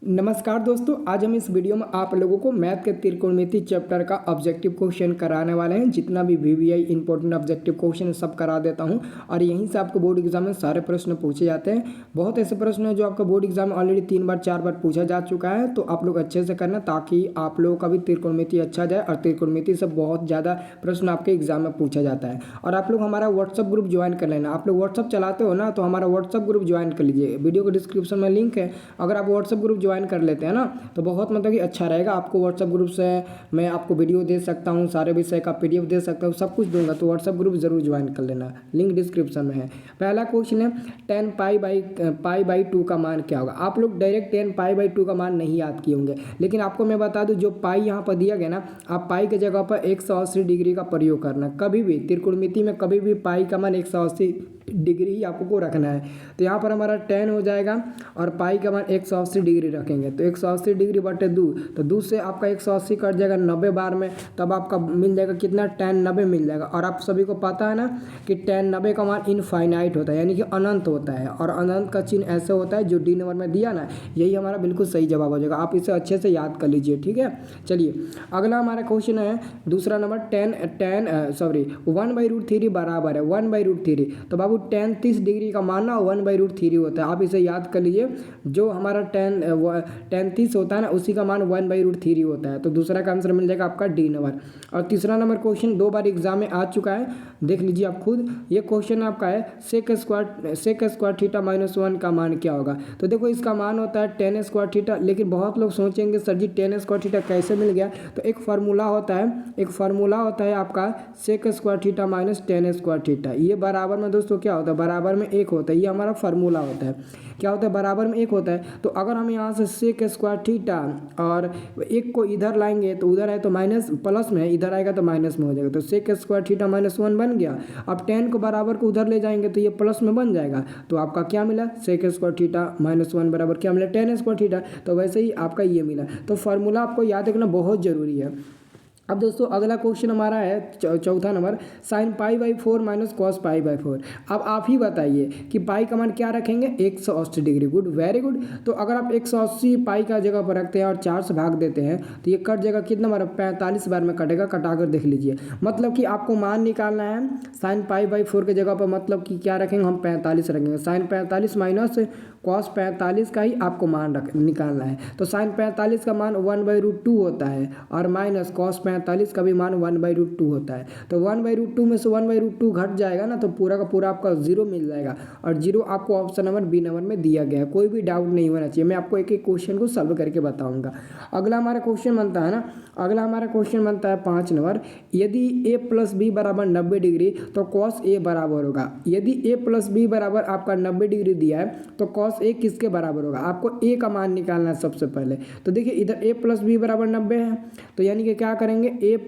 नमस्कार दोस्तों, आज हम इस वीडियो में आप लोगों को मैथ के त्रिकोणमिति चैप्टर का ऑब्जेक्टिव क्वेश्चन कराने वाले हैं। जितना भी वीवीआई इंपॉर्टेंट ऑब्जेक्टिव क्वेश्चन है सब करा देता हूं और यहीं से आपको बोर्ड एग्जाम में सारे प्रश्न पूछे जाते हैं। बहुत ऐसे प्रश्न हैं जो आपका बोर्ड एग्जाम में ऑलरेडी 3 बार 4 बार पूछा जा चुका है, तो आप लोग अच्छे से करना ताकि आप लोगों का भी त्रिकोणमिति अच्छा जाए। और त्रिकोणमिति से बहुत ज़्यादा प्रश्न आपके एग्जाम में पूछा जाता है। और आप लोग हमारा व्हाट्सअप ग्रुप ज्वाइन कर लेना। आप लोग व्हाट्सअप चलाते हो ना, तो हमारा व्हाट्सअप ग्रुप ज्वाइन कर लीजिए। वीडियो के डिस्क्रिप्शन में लिंक है। अगर आप व्हाट्सअप ग्रुप ज्वाइन कर लेते हैं ना, तो बहुत मतलब कि अच्छा रहेगा। आपको व्हाट्सअप ग्रुप से मैं आपको वीडियो दे सकता हूँ, सारे विषय का पीडीएफ दे सकता हूँ, सब कुछ दूंगा। तो व्हाट्सअप ग्रुप जरूर ज्वाइन कर लेना, लिंक डिस्क्रिप्शन में है। पहला क्वेश्चन है 10 पाई बाई 2 का मान क्या होगा। आप लोग डायरेक्ट 10 पाई बाई 2 का मान नहीं याद किए होंगे, लेकिन आपको मैं बता दूं, जो पाई यहाँ पर दिया गया ना, आप पाई की जगह पर 180 डिग्री का प्रयोग करना। कभी भी त्रिकोणमिति में कभी भी पाई का मान 180 डिग्री ही आपको रखना है। तो यहाँ पर हमारा 10 हो जाएगा और पाई का मान 180 डिग्री रखेंगे। तो 180 डिग्री बटे 2, तो 2 से आपका 180 कट जाएगा 90 बार में, तब आपका मिल जाएगा कितना, 10 90 मिल जाएगा। और आप सभी को पता है ना कि 10 90 का मान इनफाइनाइट होता है, यानी कि अनंत होता है। और अनंत का चिन्ह ऐसे होता है जो डी नंबर में दिया ना, यही हमारा बिल्कुल सही जवाब हो जाएगा। आप इसे अच्छे से याद कर लीजिए, ठीक है। चलिए अगला हमारा क्वेश्चन है दूसरा नंबर 1/√3 बराबर है 1/√3। तो बाबू 10 30 डिग्री का मान ना 1/√3 होता है। आप इसे याद कर लीजिए। जो हमारा 10 30 होता है ना, उसी का मान 1/√3 होता है। तो दूसरा का आंसर मिल जाएगा आपका डी नंबर। और तीसरा नंबर क्वेश्चन 2 बार एग्जाम में आ चुका है, देख लीजिए आप खुद। ये क्वेश्चन आपका है सेक स्क्वायर थीटा -1 का मान क्या होगा। तो देखो इसका मान होता है 10 स्क्वायर थीटा। लेकिन बहुत लोग सोचेंगे सर जी 10 स्क्वायर थीटा कैसे मिल गया। तो एक फार्मूला होता है आपका sec square theta -10 square theta. ये बराबर में दोस्तों क्या होता है, बराबर में 1 होता है। ये हमारा फार्मूला होता है। क्या होता है, बराबर में 1 होता है। तो अगर हम यहाँ से सेक स्क्वायर थीटा और 1 को इधर लाएंगे तो उधर है तो माइनस, प्लस में है, इधर आएगा तो माइनस में हो जाएगा। तो सेक स्क्वायर थीटा -1 बन गया। अब 10 को बराबर को उधर ले जाएंगे तो ये प्लस में बन जाएगा। तो आपका क्या मिला, सेक स्क्वायर थीटा -1 बराबर क्या मिला, 10 स्क्वायर थीटा। तो वैसे ही आपका ये मिला। तो फार्मूला आपको याद रखना बहुत जरूरी है। अब दोस्तों अगला क्वेश्चन हमारा है चौथा नंबर sin π/4 - cos π/4। अब आप ही बताइए कि पाई का मान क्या रखेंगे, 180 डिग्री। Good, very good. तो अगर आप 180 पाई का जगह पर रखते हैं और 4 से भाग देते हैं तो ये कट जाएगा कितना बार, 45 बार में कटेगा। कटाकर देख लीजिए। मतलब कि आपको मान निकालना है sin π/4 की जगह पर, मतलब कि क्या रखेंगे हम, 45 रखेंगे। sin 45 माइनस cos 45 का ही आपको मान निकालना है। तो sin 45 का मान 1/√2 होता है और माइनस cos 45 का भी मान 1/√2 होता है। तो 1/√2 में से 1/√2 घट जाएगा ना, तो पूरा का पूरा आपका 0 मिल जाएगा। और 0 आपको ऑप्शन नंबर बी नंबर में दिया गया है। कोई भी डाउट नहीं होना चाहिए। मैं आपको एक एक क्वेश्चन को सॉल्व करके बताऊंगा। अगला हमारा क्वेश्चन बनता है ना, अगला हमारा क्वेश्चन बनता है 5 नंबर। यदि a + b बराबर 90 डिग्री तो cos a बराबर होगा। यदि a + b बराबर आपका 90 डिग्री दिया है तो cos a किसके बराबर होगा। आपको a का मान निकालना है सबसे पहले। तो देखिए इधर a + b बराबर 90 है, तो यानी कि क्या करेंगे, a +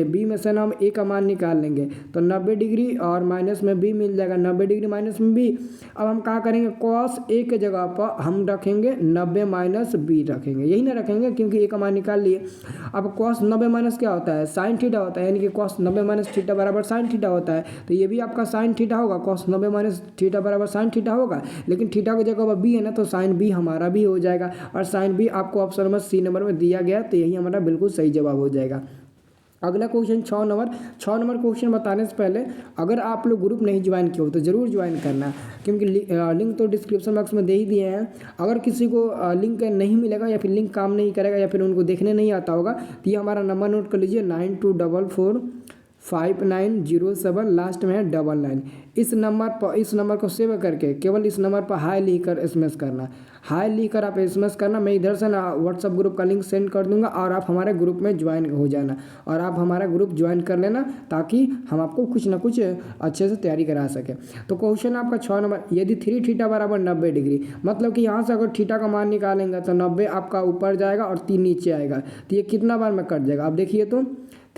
b में से ना हम a का मान निकाल लेंगे। तो 90 डिग्री और माइनस में b मिल जाएगा, 90 डिग्री माइनस में b। अब हम क्या करेंगे, cos a के जगह पर हम रखेंगे 90 - b रखेंगे, यही ना रखेंगे क्योंकि a का मान निकाल लिए। अब cos 90 माइनस क्या होता है, साइन थीटा होता है, यानी कि cos 90 - थीटा बराबर साइन थीटा होता है। तो ये भी आपका साइन थीटा होगा, cos 90 - थीटा बराबर साइन थीटा होगा। लेकिन थीटा की जगह पर b है ना, तो साइन b हमारा भी हो जाएगा। और साइन b आपको ऑप्शन नंबर सी नंबर में दिया गया, तो यही हमारा बिल्कुल सही जवाब हो जाएगा। अगला क्वेश्चन 6 नंबर क्वेश्चन बताने से पहले अगर आप लोग ग्रुप नहीं ज्वाइन किए हो तो ज़रूर ज्वाइन करना, क्योंकि लिंक तो डिस्क्रिप्शन बॉक्स में दे ही दिए हैं। अगर किसी को लिंक नहीं मिलेगा या फिर लिंक काम नहीं करेगा या फिर उनको देखने नहीं आता होगा, तो ये हमारा नंबर नोट कर लीजिए, 92445907, लास्ट में है 99। इस नंबर को सेव करके केवल इस नंबर पर हाई लिखकर एसएमएस करना। हाई लिखकर आप एसएमएस करना। मैं इधर से ना व्हाट्सअप ग्रुप का लिंक सेंड कर दूंगा और आप हमारे ग्रुप में ज्वाइन हो जाना और आप हमारा ग्रुप ज्वाइन कर लेना, ताकि हम आपको कुछ ना कुछ अच्छे से तैयारी करा सकें। तो क्वेश्चन आपका 6 नंबर, यदि 3 थीटा बराबर 90 डिग्री, मतलब कि यहाँ से अगर थीटा का मान निकालेंगे तो 90 आपका ऊपर जाएगा और 3 नीचे आएगा। तो ये कितना बार में कट जाएगा, आप देखिए तो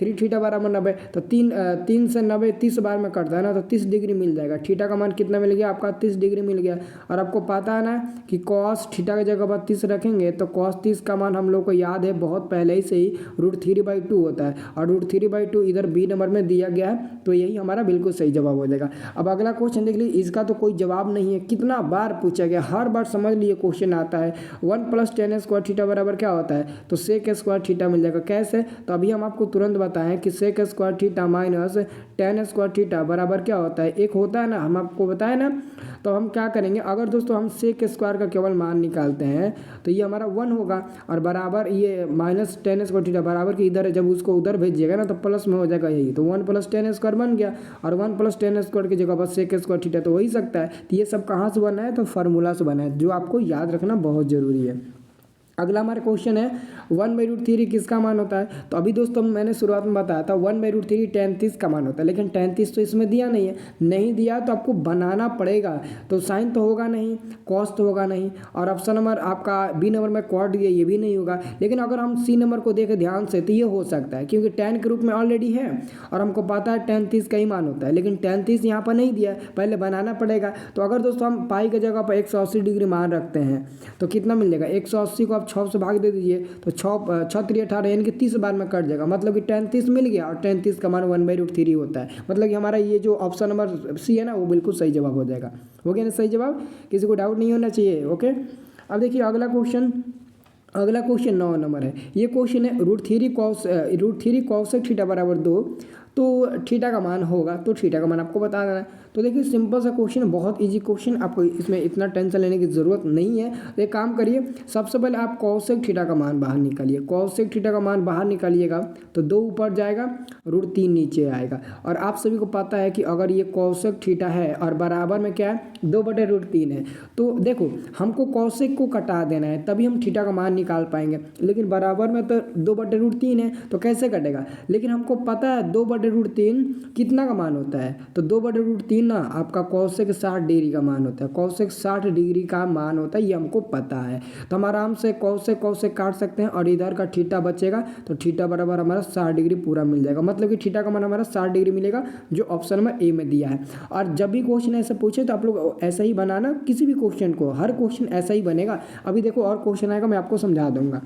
3 थीटा बराबर 90, तो 3 से 90 30 बार में कटता है ना, तो 30 डिग्री मिल जाएगा। थीटा का मान कितना मिल गया आपका, 30 डिग्री मिल गया। और आपको पता है ना कि कॉस थीटा की जगह पर 30 रखेंगे तो कॉस 30 का मान हम लोग को याद है बहुत पहले ही से ही √3/2 होता है, और √3/2 इधर बी नंबर में दिया गया है, तो यही हमारा बिल्कुल सही जवाब हो जाएगा। अब अगला क्वेश्चन देख लीजिए, इसका तो कोई जवाब नहीं है, कितना बार पूछा गया, हर बार समझ लिए क्वेश्चन आता है। 1 + tan स्क्वायर थीटा बराबर क्या होता है, तो सेक स्क्वायर थीटा मिल जाएगा। कैसे, तो अभी हम आपको तुरंत बताएं कि sec square theta minus tan square theta बराबर क्या होता है, एक होता है ना, हम आपको बताए ना। तो हम क्या करेंगे, अगर दोस्तों हम सेक स्क्वायर का केवल मान निकालते हैं तो ये हमारा 1 होगा, और बराबर ये माइनस tan स्क्वायर थीटा बराबर कि इधर जब उसको उधर भेजिएगा ना तो प्लस में हो जाएगा यही, तो 1 + tan स्क्वायर बन गया, और 1 + tan स्क्वायर की जगह पर सेक स्क्वायर थीटा तो हो ही सकता है। तो ये सब कहाँ से बना है, तो फार्मूला से बना है, जो आपको याद रखना बहुत ज़रूरी है। अगला हमारा क्वेश्चन है 1/√3 किसका मान होता है, तो अभी दोस्तों मैंने शुरुआत में बताया था 1/√3 tan 30 का मान होता है, लेकिन tan 30 तो इसमें दिया नहीं है, नहीं दिया तो आपको बनाना पड़ेगा। तो साइन तो होगा नहीं, कॉस तो होगा नहीं, और ऑप्शन नंबर आपका बी नंबर में कॉट दिया ये भी नहीं होगा। लेकिन अगर हम सी नंबर को देखें ध्यान से तो ये हो सकता है, क्योंकि tan के रूप में ऑलरेडी है और हमको पता है tan 30 का ही मान होता है, लेकिन tan 30 यहाँ पर नहीं दिया, पहले बनाना पड़ेगा। तो अगर दोस्तों हम पाई की जगह पर 180 डिग्री मान रखते हैं तो कितना मिल जाएगा, 180 को आप 6 से भाग दे दीजिए तो 6×3 = 18 यानी कि 30 बार में कट जाएगा, मतलब कि tan 30 मिल गया, और tan 30 का मान 1/√3 होता है। मतलब कि हमारा ये जो ऑप्शन नंबर सी है ना वो बिल्कुल सही जवाब हो जाएगा। हो गया ना सही जवाब, किसी को डाउट नहीं होना चाहिए। ओके, अब देखिए अगला क्वेश्चन 9 नंबर है। ये क्वेश्चन है √3 cos थीटा बराबर 2, तो थीटा का मान होगा, तो थीटा का मान आपको बता देना है। तो देखिए सिंपल सा क्वेश्चन, बहुत इजी क्वेश्चन, आपको इसमें इतना टेंशन लेने की ज़रूरत नहीं है। तो एक काम करिए, सबसे पहले आप cosec थीटा का मान बाहर निकालिए। cosec थीटा का मान बाहर निकालिएगा तो 2 ऊपर जाएगा, √3 नीचे आएगा। और आप सभी को पता है कि अगर ये cosec थीटा है और बराबर में क्या है 2/√3 है, तो देखो हमको cosec को कटा देना है तभी हम थीटा का मान निकाल पाएंगे, लेकिन बराबर में तो 2/√3 है तो कैसे कटेगा। लेकिन हमको पता है 2/√3 कितना का मान होता है, तो 2/√3 ना आपका cosec 60 डिग्री का मान होता है, cosec 60 डिग्री का मान होता है, ये हमको पता है। तो हम आराम से cosec काट सकते हैं और इधर का थीटा बचेगा, तो थीटा बराबर हमारा 60 डिग्री पूरा मिल जाएगा। मतलब कि थीटा का मान हमारा 60 डिग्री मिलेगा, जो ऑप्शन में ए में दिया है। और जब भी क्वेश्चन ऐसे पूछे तो आप लोग ऐसा ही बनाना, किसी भी क्वेश्चन को, हर क्वेश्चन ऐसा ही बनेगा। अभी देखो और क्वेश्चन आएगा, मैं आपको समझा दूंगा।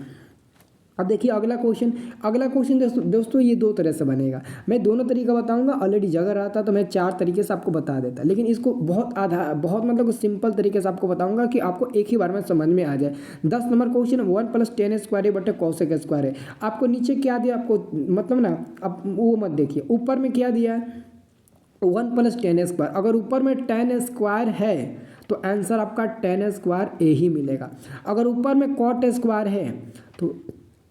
अब देखिए अगला क्वेश्चन दोस्तों ये 2 तरह से बनेगा। मैं दोनों तरीका बताऊंगा, ऑलरेडी जगह रहता तो मैं 4 तरीके से आपको बता देता, लेकिन इसको बहुत मतलब सिंपल तरीके से आपको बताऊंगा कि आपको एक ही बार में समझ में आ जाए। 10 नंबर क्वेश्चन 1 + tan स्क्वायर बटे cosec स्क्वायर है। आपको नीचे क्या दिया, आपको मतलब ना आप वो मत देखिए, ऊपर में क्या दिया है 1 + tan स्क्वायर। अगर ऊपर में tan स्क्वायर है तो आंसर आपका tan स्क्वायर ए ही मिलेगा। अगर ऊपर में cot स्क्वायर है तो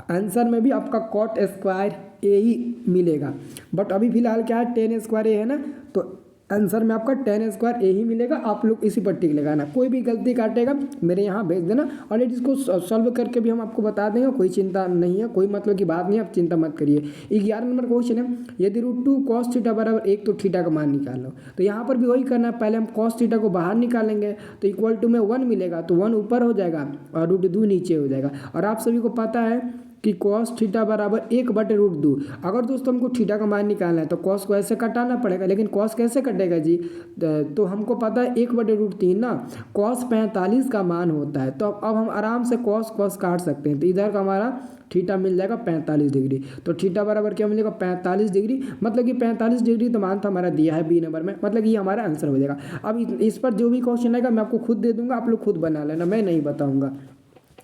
आंसर में भी आपका cot स्क्वायर ए ही मिलेगा। बट अभी फिलहाल क्या है tan स्क्वायर ए है ना, तो आंसर में आपका tan स्क्वायर ए ही मिलेगा। आप लोग इसी पर टिक लगाना, कोई भी गलती काटेगा मेरे यहाँ भेज देना, ऑलरेडी इसको सॉल्व करके भी हम आपको बता देंगे, कोई चिंता नहीं है, कोई मतलब की बात नहीं है, आप चिंता मत करिए। 11 नंबर क्वेश्चन है, यदि √2 cos थीटा बराबर 1 तो थीटा का मान निकाल लो। तो यहाँ पर भी वही करना है, पहले हम cos थीटा को बाहर निकालेंगे तो इक्वल टू में 1 मिलेगा, तो 1 ऊपर हो जाएगा और √2 नीचे हो जाएगा। और आप सभी को पता है कि cos थीटा बराबर 1/√2। अगर दोस्तों हमको थीटा का मान निकालना है तो cos को ऐसे कटाना पड़ेगा, लेकिन cos कैसे कटेगा जी, तो हमको पता है 1/√3 ना cos 45 का मान होता है। तो अब हम आराम से cos काट सकते हैं, तो इधर का हमारा थीटा मिल जाएगा 45 डिग्री। तो थीटा बराबर क्या मिलेगा 45 डिग्री, मतलब कि 45 डिग्री तो मान था हमारा दिया है बी नंबर में, मतलब ये हमारा आंसर हो जाएगा। अब इस पर जो भी क्वेश्चन आएगा मैं आपको खुद दे दूंगा, आप लोग खुद बना लेना, मैं नहीं बताऊंगा।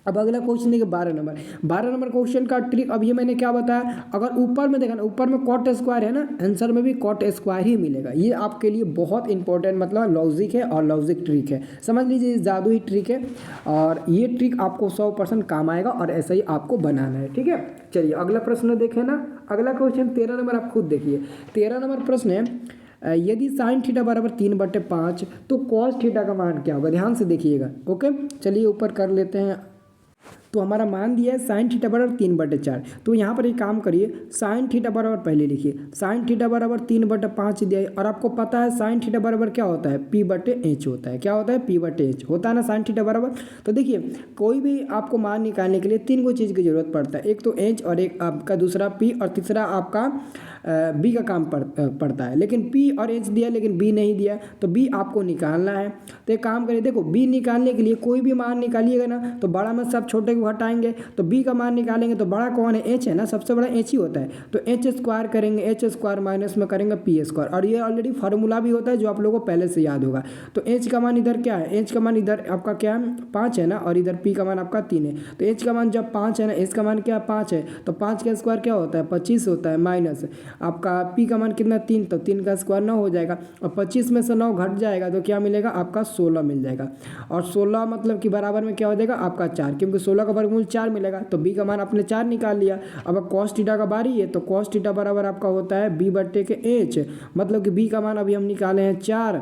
अब अगला क्वेश्चन देखिए 12 नंबर क्वेश्चन का ट्रिक। अब ये मैंने क्या बताया, अगर ऊपर में देखा ना, ऊपर में cot स्क्वायर है ना, आंसर में भी cot स्क्वायर ही मिलेगा। ये आपके लिए बहुत इंपॉर्टेंट मतलब लॉजिक है और लॉजिक ट्रिक है, समझ लीजिए जादू ही ट्रिक है, और ये ट्रिक आपको 100% काम आएगा और ऐसा ही आपको बनाना है। ठीक है, चलिए अगला प्रश्न देखें ना। अगला क्वेश्चन 13 नंबर, आप खुद देखिए 13 नंबर प्रश्न है, यदि sin थीटा बराबर 3/5 तो cos थीटा का मान क्या होगा, ध्यान से देखिएगा। ओके, चलिए ऊपर कर लेते हैं। तो हमारा मान दिया है साइन थीटा बराबर 3/4। तो यहाँ पर एक काम करिए, साइन थीटा बराबर पहले लिखिए, साइन थीटा बराबर 3/5 दिया है, और आपको पता है साइन थीटा बराबर क्या होता है, P/H होता है। क्या होता है, P/H होता है ना साइन थीटा बराबर। तो देखिए कोई भी आपको मान निकालने के लिए 3 को चीज़ की जरूरत पड़ता है, एक तो H और एक आपका दूसरा P और तीसरा आपका B का काम पड़ता है। लेकिन P और H दिया लेकिन B नहीं दिया, तो B आपको निकालना है। तो एक काम करिए, देखो B निकालने के लिए कोई भी मान निकालिएगा ना तो बड़ा में सब छोटे को हटाएंगे, तो B का मान निकालेंगे तो बड़ा कौन है, H है ना, सबसे बड़ा H ही होता है। तो H² करेंगे, H² माइनस में करेंगे P², और ये ऑलरेडी फार्मूला भी होता है जो आप लोगों को पहले से याद होगा। तो H का मान इधर क्या है, H का मान इधर आपका क्या है 5 है ना, और इधर P का मान आपका 3 है। तो H का मान जब 5 है ना, H का मान क्या 5 है, तो 5 का स्क्वायर क्या होता है 25 होता है, माइनस आपका P का मान कितना 3, तो 3 का स्क्वायर 9 हो जाएगा, और 25 में से 9 घट जाएगा तो क्या मिलेगा आपका 16 मिल जाएगा। और 16 मतलब कि बराबर में क्या हो जाएगा आपका 4, क्योंकि 16 का वर्गमूल 4 मिलेगा। तो B का मान आपने 4 निकाल लिया। अब cos थीटा का बारी है, तो cos थीटा बराबर आपका होता है B/H, मतलब कि B का मान अभी हम निकाले हैं 4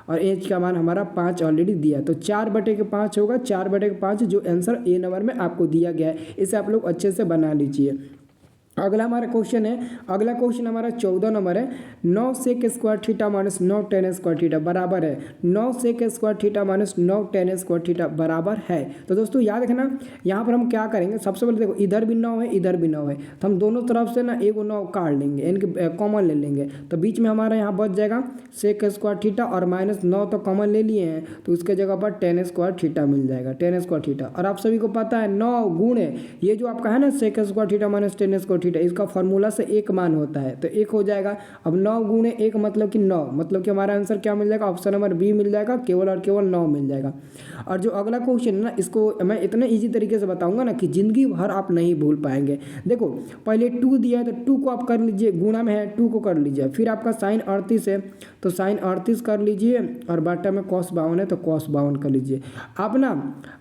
और H का मान हमारा 5 ऑलरेडी दिया, तो 4/5 होगा, 4/5 जो आंसर A नंबर में आपको दिया गया है। इसे आप लोग अच्छे से बना लीजिए। अगला हमारा क्वेश्चन है, अगला क्वेश्चन हमारा 14 नंबर है, 9 sec square theta minus 9 tan square theta बराबर है 9 sec square theta minus 9 tan square theta बराबर है। तो दोस्तों याद रखना, यहाँ पर हम क्या करेंगे, सबसे पहले देखो इधर भी 9 है इधर भी 9 है, तो हम दोनों तरफ से ना एक 9 काट लेंगे, इनके कॉमन ले लेंगे, तो बीच में हमारा यहाँ बच जाएगा sec स्क्वायर थीटा, और माइनस 9 तो कॉमन ले लिए हैं तो उसके जगह पर tan स्क्वायर थीटा मिल जाएगा, tan स्क्वायर थीटा। और आप सभी को पता है 9 गुणे ये जो आपका है ना sec square theta minus tan square theta, इसका फॉर्मूला से एक मान होता है, तो एक हो जाएगा। अब 9 गुणे 1 मतलब कि 9, मतलब कि हमारा आंसर क्या मिल जाएगा, ऑप्शन नंबर बी मिल जाएगा, केवल और केवल 9 मिल जाएगा। और जो अगला क्वेश्चन है ना, इसको मैं इतने इजी तरीके से बताऊंगा ना कि जिंदगी भर आप नहीं भूल पाएंगे। देखो पहले 2 दिया है तो 2 को आप कर लीजिए, गुणा में है 2 को कर लीजिए, फिर आपका साइन 38 है तो साइन 38 कर लीजिए, और बाटा में cos 52 है तो cos 52 कर लीजिए। आप ना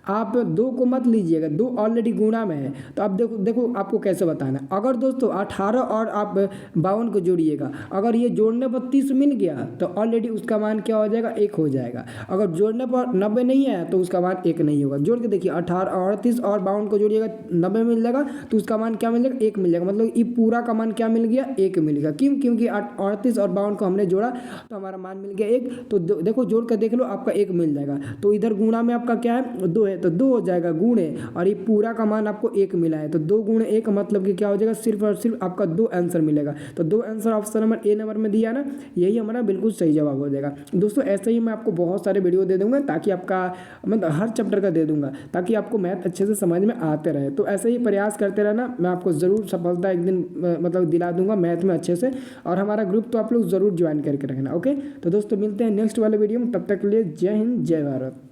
आप 2 को मत लीजिएगा, 2 ऑलरेडी गुणा में है, तो आप देखो आपको कैसे बताना है। अगर दोस्तों 18 और आप 52 को जोड़िएगा, अगर ये जोड़ने पर 30 मिल गया तो ऑलरेडी उसका मान क्या हो जाएगा 1 हो जाएगा। अगर जोड़ने पर 90 नहीं आया तो उसका मान 1 नहीं होगा। जोड़ के देखिए 18 38 और 52 को जोड़िएगा 90 मिल जाएगा, तो उसका मान क्या मिल जाएगा 1 मिल जाएगा, मतलब ये पूरा का मान क्या मिल गया 1 मिल गया। क्यों, क्योंकि 38 और 52 को हमने जोड़ा तो हमारा मान मिल गया 1। तो देखो जोड़ कर देख लो आपका 1 मिल जाएगा, तो इधर गुणा में आपका क्या है 2 है तो 2 हो जाएगा गुणे, और ये पूरा का मान आपको 1 मिला है, तो 2 गुणे 1 मतलब कि क्या हो जाएगा सिर्फ और सिर्फ आपका 2 आंसर मिलेगा। तो 2 answer option number A number में दिया ना, यही हमारा बिल्कुल सही जवाब हो जाएगा। दोस्तों ऐसे ही मैं आपको बहुत सारे वीडियो दे दूंगा ताकि आपका मतलब हर चैप्टर का दे दूंगा ताकि आपको मैथ अच्छे से समझ में आते रहे। तो ऐसे ही प्रयास करते रहना, मैं आपको ज़रूर सफलता एक दिन मतलब दिला दूंगा मैथ में अच्छे से। और हमारा ग्रुप तो आप लोग ज़रूर ज्वाइन करके रखना। ओके, तो दोस्तों मिलते हैं नेक्स्ट वाले वीडियो में, तब तक के लिए जय हिंद जय भारत।